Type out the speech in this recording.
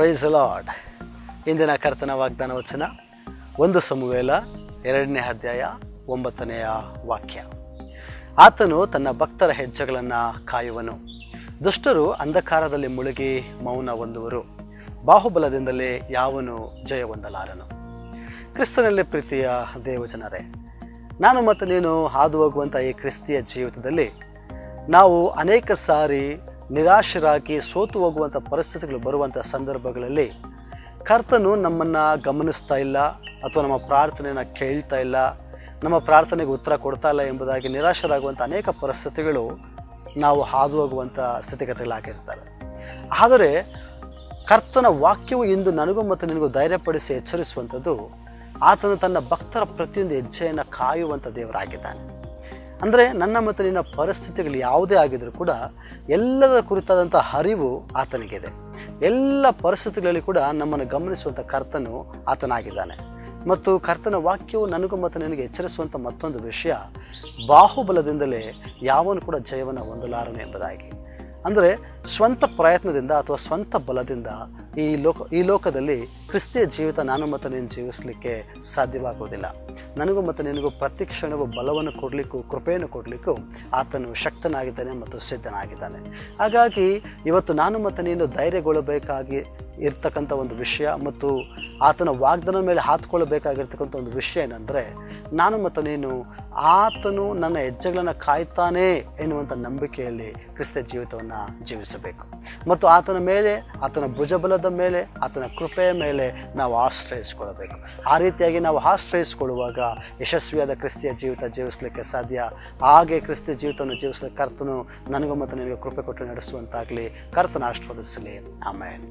Price lord. ಇಂದಿನ ಕರ್ತನ ವಾಗ್ದಾನ ವಚನ 1 ಸಮುವೇಲ 2ನೇ ಅಧ್ಯಾಯ 9ನೇ ವಾಕ್ಯ. ಆತನು ತನ್ನ ಭಕ್ತರ ಹೆಜ್ಜೆಗಳನ್ನು ಕಾಯುವನು. ದುಷ್ಟರು ಅಂಧಕಾರದಲ್ಲಿ ಮುಳುಗಿ ಮೌನ ಹೊಂದುವರು. ಬಾಹುಬಲದಿಂದಲೇ ಯಾವನು ಜಯ ಹೊಂದಲಾರನು. ಕ್ರಿಸ್ತನಲ್ಲಿ ಪ್ರೀತಿಯ ದೇವಜನರೇ, ನಾನು ಮತ್ತು ನೀನು ಹಾದು ಹೋಗುವಂಥ ಈ ಕ್ರಿಸ್ತಿಯ ಜೀವಿತದಲ್ಲಿ ನಾವು ಅನೇಕ ಸಾರಿ ನಿರಾಶರಾಗಿ ಸೋತು ಹೋಗುವಂಥ ಪರಿಸ್ಥಿತಿಗಳು ಬರುವಂಥ ಸಂದರ್ಭಗಳಲ್ಲಿ ಕರ್ತನು ನಮ್ಮನ್ನು ಗಮನಿಸ್ತಾ ಇಲ್ಲ ಅಥವಾ ನಮ್ಮ ಪ್ರಾರ್ಥನೆಯನ್ನು ಕೇಳ್ತಾ ಇಲ್ಲ, ನಮ್ಮ ಪ್ರಾರ್ಥನೆಗೆ ಉತ್ತರ ಕೊಡ್ತಾ ಇಲ್ಲ ಎಂಬುದಾಗಿ ನಿರಾಶರಾಗುವಂಥ ಅನೇಕ ಪರಿಸ್ಥಿತಿಗಳು ನಾವು ಹಾದು ಹೋಗುವಂಥ ಸ್ಥಿತಿಗತಿಗಳಾಗಿರ್ತವೆ. ಆದರೆ ಕರ್ತನ ವಾಕ್ಯವು ಇಂದು ನನಗೂ ಮತ್ತು ನಿನಗೂ ಧೈರ್ಯಪಡಿಸಿ ಎಚ್ಚರಿಸುವಂಥದ್ದು, ಆತನು ತನ್ನ ಭಕ್ತರ ಪ್ರತಿಯೊಂದು ಹೆಜ್ಜೆಯನ್ನು ಕಾಯುವಂಥ ದೇವರಾಗಿದ್ದಾನೆ. ಅಂದರೆ ನನ್ನ ಮತ್ತು ನಿನ್ನ ಪರಿಸ್ಥಿತಿಗಳು ಯಾವುದೇ ಆಗಿದ್ರೂ ಕೂಡ ಎಲ್ಲದ ಕುರಿತಾದಂಥ ಅರಿವು ಆತನಿಗಿದೆ. ಎಲ್ಲ ಪರಿಸ್ಥಿತಿಗಳಲ್ಲಿ ಕೂಡ ನಮ್ಮನ್ನು ಗಮನಿಸುವಂಥ ಕರ್ತನು ಆತನಾಗಿದ್ದಾನೆ. ಮತ್ತು ಕರ್ತನ ವಾಕ್ಯವು ನನಗೂ ಮತ್ತು ನನಗೆ ಎಚ್ಚರಿಸುವಂಥ ಮತ್ತೊಂದು ವಿಷಯ, ಬಾಹುಬಲದಿಂದಲೇ ಯಾವನು ಕೂಡ ಜಯವನ್ನು ಹೊಂದಲಾರನು ಎಂಬುದಾಗಿ. ಅಂದರೆ ಸ್ವಂತ ಪ್ರಯತ್ನದಿಂದ ಅಥವಾ ಸ್ವಂತ ಬಲದಿಂದ ಈ ಲೋಕದಲ್ಲಿ ಕ್ರಿಸ್ತಿಯ ಜೀವಿತ ನಾನು ಮತ್ತು ನೀನು ಜೀವಿಸಲಿಕ್ಕೆ ಸಾಧ್ಯವಾಗುವುದಿಲ್ಲ. ನನಗೂ ಮತ್ತು ನಿನಗೂ ಪ್ರತಿ ಕ್ಷಣವೂ ಬಲವನ್ನು ಕೊಡಲಿಕ್ಕೂ ಕೃಪೆಯನ್ನು ಕೊಡಲಿಕ್ಕೂ ಆತನು ಶಕ್ತನಾಗಿದ್ದಾನೆ ಮತ್ತು ಸಿದ್ಧನಾಗಿದ್ದಾನೆ. ಹಾಗಾಗಿ ಇವತ್ತು ನಾನು ಮತ್ತು ನೀನು ಧೈರ್ಯಗೊಳ್ಳಬೇಕಾಗಿ ಇರ್ತಕ್ಕಂಥ ಒಂದು ವಿಷಯ ಮತ್ತು ಆತನ ವಾಗ್ದಾನ ಮೇಲೆ ಹಾತ್ಕೊಳ್ಳಬೇಕಾಗಿರ್ತಕ್ಕಂಥ ಒಂದು ವಿಷಯ ಏನಂದರೆ, ನಾನು ಮತ್ತು ನೀನು ಆತನು ನನ್ನ ಹೆಜ್ಜೆಗಳನ್ನು ಕಾಯ್ತಾನೆ ಎನ್ನುವಂಥ ನಂಬಿಕೆಯಲ್ಲಿ ಕ್ರಿಸ್ತ ಜೀವಿತವನ್ನು ಜೀವಿಸಬೇಕು. ಮತ್ತು ಆತನ ಮೇಲೆ, ಆತನ ಭುಜಬಲದ ಮೇಲೆ, ಆತನ ಕೃಪೆಯ ಮೇಲೆ ನಾವು ಆಶ್ರಯಿಸ್ಕೊಳ್ಬೇಕು. ಆ ರೀತಿಯಾಗಿ ನಾವು ಆಶ್ರಯಿಸ್ಕೊಳ್ಳುವಾಗ ಯಶಸ್ವಿಯಾದ ಕ್ರಿಸ್ತಿಯ ಜೀವಿತ ಜೀವಿಸಲಿಕ್ಕೆ ಸಾಧ್ಯ. ಹಾಗೆ ಕ್ರಿಸ್ತಿಯ ಜೀವಿತವನ್ನು ಜೀವಿಸಲಿಕ್ಕೆ ಕರ್ತನು ನನಗೂ ಮತ್ತು ನಿನಗೆ ಕೃಪೆ ಕೊಟ್ಟು ನಡೆಸುವಂತಾಗಲಿ. ಕರ್ತನ ಆಶೀರ್ವದಿಸಲಿ. ಆಮೆನ್.